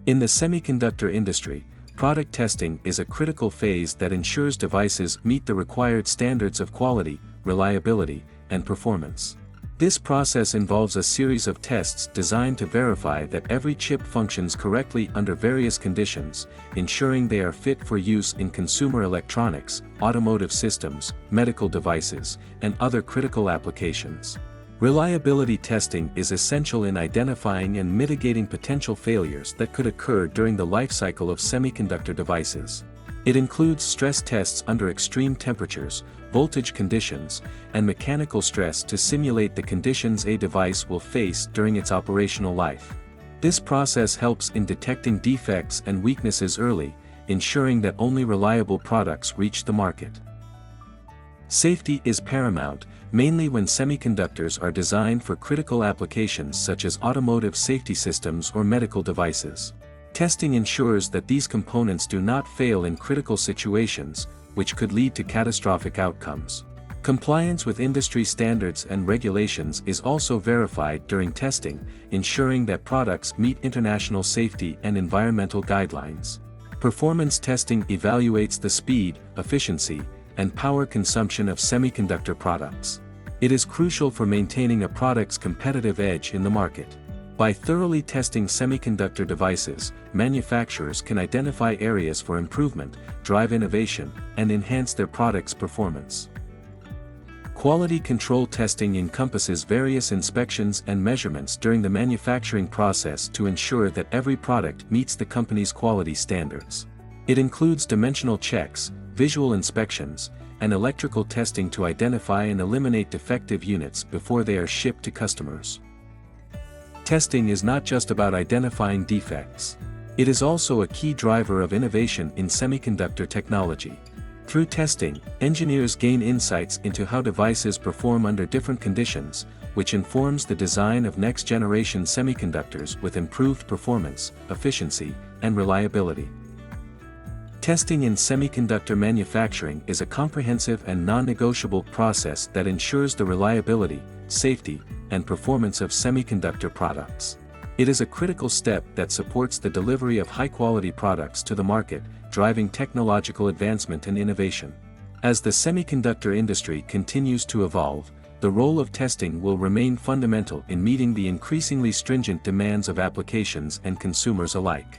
In the semiconductor industry, product testing is a critical phase that ensures devices meet the required standards of quality, reliability, and performance. This process involves a series of tests designed to verify that every chip functions correctly under various conditions, ensuring they are fit for use in consumer electronics, automotive systems, medical devices, and other critical applications. Reliability testing is essential in identifying and mitigating potential failures that could occur during the life cycle of semiconductor devices. It includes stress tests under extreme temperatures, voltage conditions, and mechanical stress to simulate the conditions a device will face during its operational life. This process helps in detecting defects and weaknesses early, ensuring that only reliable products reach the market. Safety is paramount, mainly when semiconductors are designed for critical applications such as automotive safety systems or medical devices. Testing ensures that these components do not fail in critical situations, which could lead to catastrophic outcomes. Compliance with industry standards and regulations is also verified during testing, ensuring that products meet international safety and environmental guidelines. Performance testing evaluates the speed, efficiency, and power consumption of semiconductor products. It is crucial for maintaining a product's competitive edge in the market. By thoroughly testing semiconductor devices, manufacturers can identify areas for improvement, drive innovation, and enhance their products' performance. Quality control testing encompasses various inspections and measurements during the manufacturing process to ensure that every product meets the company's quality standards. It includes dimensional checks, visual inspections, and electrical testing to identify and eliminate defective units before they are shipped to customers. Testing is not just about identifying defects. It is also a key driver of innovation in semiconductor technology. Through testing, engineers gain insights into how devices perform under different conditions, which informs the design of next-generation semiconductors with improved performance, efficiency, and reliability. Testing in semiconductor manufacturing is a comprehensive and non-negotiable process that ensures the reliability, safety, and performance of semiconductor products. It is a critical step that supports the delivery of high-quality products to the market, driving technological advancement and innovation. As the semiconductor industry continues to evolve, the role of testing will remain fundamental in meeting the increasingly stringent demands of applications and consumers alike.